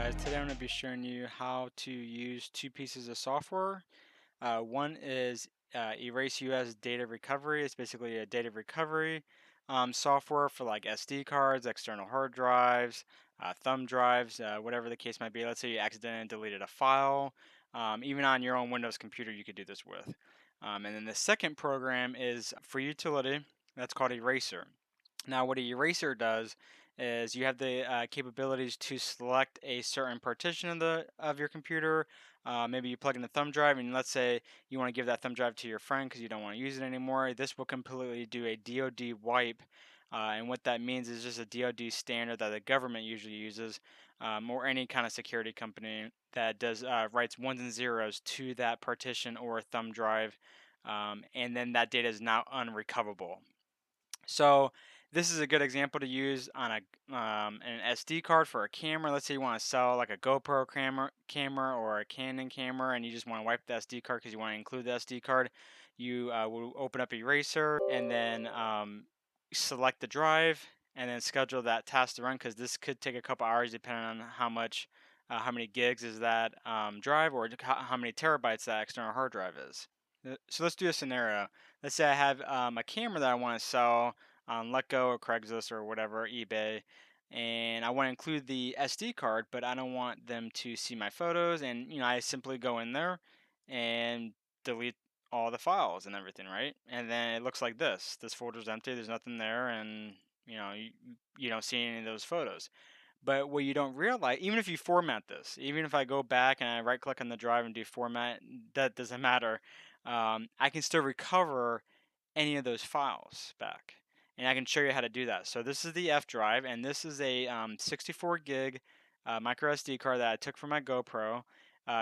Guys, today I'm going to be showing you how to use two pieces of software. One is Erase US Data Recovery. It's basically a data recovery software for like SD cards, external hard drives, thumb drives, whatever the case might be. Let's say you accidentally deleted a file. Even on your own Windows computer, you could do this with. And then the second program is for utility. That's called Eraser. Now, what a eraser does is you have the capabilities to select a certain partition of your computer. Maybe you plug in a thumb drive, and let's say you want to give that thumb drive to your friend because you don't want to use it anymore. This will completely do a DoD wipe, and what that means is just a DoD standard that the government usually uses, or any kind of security company that does writes ones and zeros to that partition or thumb drive, and then that data is now unrecoverable. So this is a good example to use on an SD card for a camera. Let's say you want to sell like a GoPro camera or a Canon camera, and you just want to wipe the SD card because you want to include the SD card. You will open up Eraser and then select the drive and then schedule that task to run because this could take a couple hours depending on how many gigs is that drive or how many terabytes that external hard drive is. So let's do a scenario. Let's say I have a camera that I want to sell on Letgo or Craigslist or whatever, eBay, and I want to include the SD card, but I don't want them to see my photos. And I simply go in there and delete all the files and everything, right? And then it looks like this. This folder's empty. There's nothing there, and you don't see any of those photos. But what you don't realize, even if you format this, even if I go back and I right click on the drive and do format, that doesn't matter. I can still recover any of those files back. And I can show you how to do that. So this is the F drive, and this is a 64 gig micro SD card that I took from my GoPro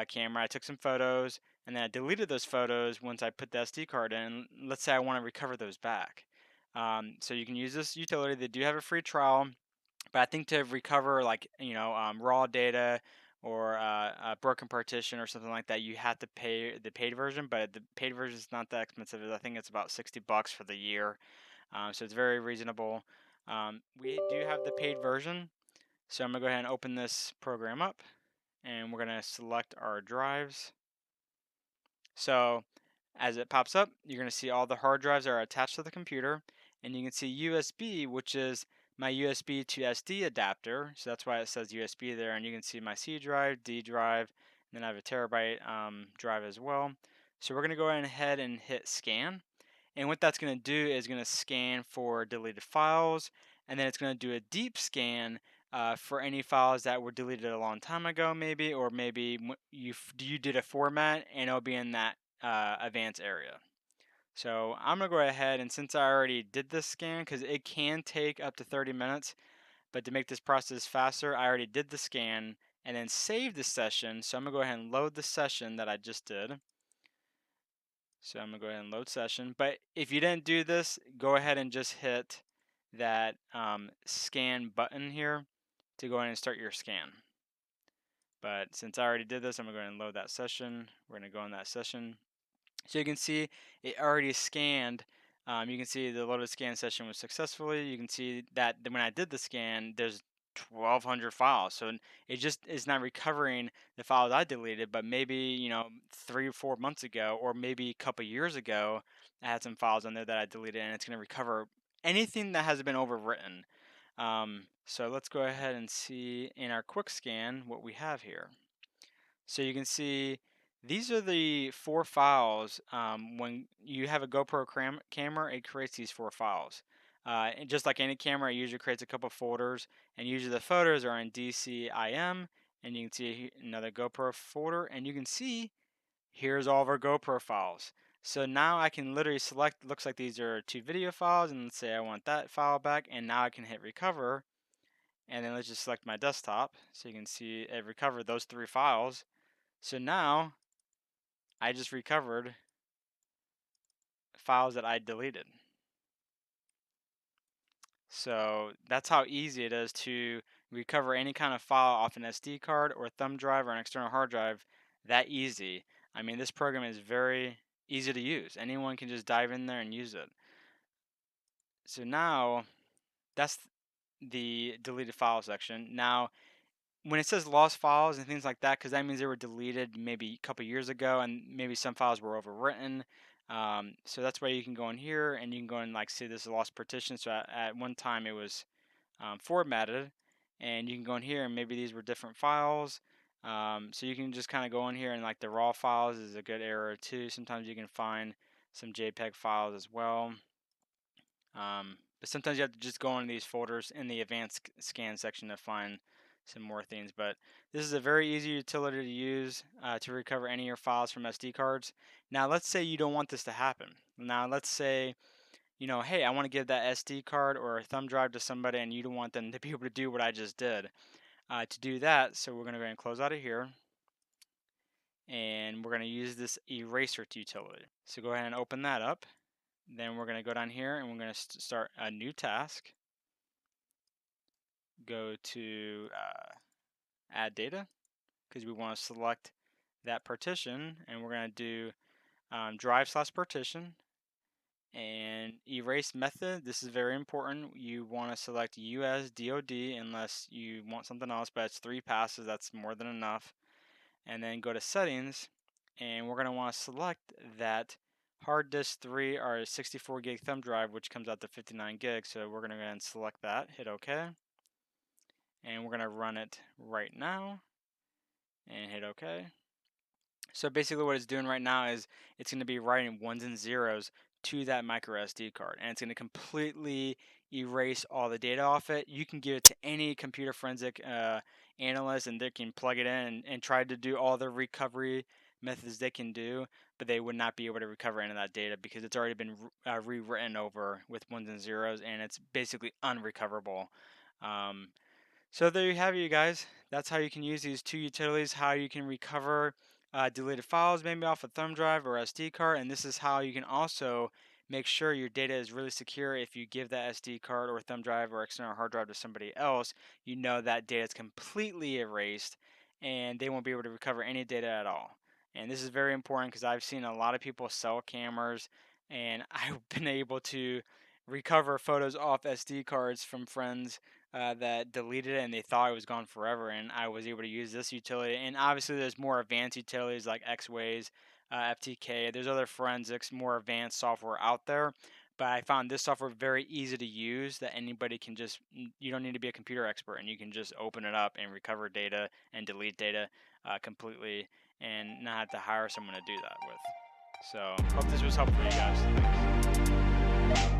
camera. I took some photos, and then I deleted those photos once I put the SD card in. Let's say I want to recover those back. So you can use this utility. They do have a free trial. But I think to recover like raw data or a broken partition or something like that, you have to pay the paid version. But the paid version is not that expensive. I think it's about $60 for the year, so it's very reasonable. We do have the paid version, so I'm gonna go ahead and open this program up, and we're gonna select our drives. So as it pops up, you're going to see all the hard drives are attached to the computer, and you can see USB, which is my USB to SD adapter. So that's why it says USB there, and you can see my C drive, D drive, and then I have a terabyte drive as well. So we're going to go ahead and hit scan, and what that's going to do is going to scan for deleted files, and then it's going to do a deep scan for any files that were deleted a long time ago, maybe, or maybe you did a format and it'll be in that advanced area. So I'm gonna go ahead, and since I already did this scan, because it can take up to 30 minutes, but to make this process faster, I already did the scan and then saved the session. So I'm gonna go ahead and load the session that I just did. So I'm gonna go ahead and load session. But if you didn't do this, go ahead and just hit that scan button here to go ahead and start your scan. But since I already did this, I'm gonna go ahead and load that session. We're gonna go in that session. So you can see it already scanned. You can see the loaded scan session was successfully. You can see that when I did the scan, there's 1,200 files. So it just is not recovering the files I deleted, but maybe 3 or 4 months ago, or maybe a couple years ago, I had some files on there that I deleted, and it's going to recover anything that has been overwritten. So let's go ahead and see in our quick scan what we have here. So you can see these are the 4 files. When you have a GoPro camera, it creates these 4 files. And just like any camera, it usually creates a couple folders, and usually the photos are in DCIM, and you can see another GoPro folder, and you can see here's all of our GoPro files. So now I can literally select, looks like these are 2 video files, and let's say I want that file back, and now I can hit recover, and then let's just select my desktop, so you can see it recovered those 3 files. So now I just recovered files that I deleted. So that's how easy it is to recover any kind of file off an SD card or thumb drive or an external hard drive that easy. I mean, this program is very easy to use. Anyone can just dive in there and use it. So now that's the deleted file section. Now when it says lost files and things like that, because that means they were deleted maybe a couple years ago, and maybe some files were overwritten. So that's why you can go in here and you can go and like see this is lost partition. So at one time it was formatted, and you can go in here and maybe these were different files. So you can just kind of go in here and like the raw files is a good area too. Sometimes you can find some JPEG files as well. But sometimes you have to just go into these folders in the advanced scan section to find some more things. But this is a very easy utility to use to recover any of your files from SD cards. Now let's say you don't want this to happen. Now let's say, you know, hey, I want to give that SD card or a thumb drive to somebody and you don't want them to be able to do what I just did. To do that, so we're going to go ahead and close out of here. And we're going to use this eraser utility. So go ahead and open that up. Then we're going to go down here and we're going to start a new task. Go to add data because we want to select that partition, and we're going to do drive/partition and erase method. This is very important. You want to select USDOD unless you want something else, but it's 3 passes. That's more than enough. And then go to settings, and we're going to want to select that hard disk 3 or 64 gig thumb drive, which comes out to 59 gigs. So we're going to go ahead and select that, hit OK, and we're going to run it right now and hit OK. So basically what it's doing right now is it's going to be writing ones and zeros to that micro SD card, and it's going to completely erase all the data off it. You can give it to any computer forensic analyst, and they can plug it in and try to do all the recovery methods they can do, but they would not be able to recover any of that data because it's already been rewritten over with ones and zeros, and it's basically unrecoverable. So there you have it, you guys. That's how you can use these 2 utilities, how you can recover deleted files maybe off a thumb drive or SD card, and this is how you can also make sure your data is really secure. If you give that SD card or thumb drive or external hard drive to somebody else, you know that data is completely erased and they won't be able to recover any data at all. And this is very important because I've seen a lot of people sell cameras, and I've been able to recover photos off SD cards from friends that deleted it and they thought it was gone forever, and I was able to use this utility. And obviously there's more advanced utilities like Xways, FTK. There's other forensics, more advanced software out there, but I found this software very easy to use, that anybody can just, you don't need to be a computer expert, and you can just open it up and recover data and delete data completely and not have to hire someone to do that with. So hope this was helpful for you guys. Thanks.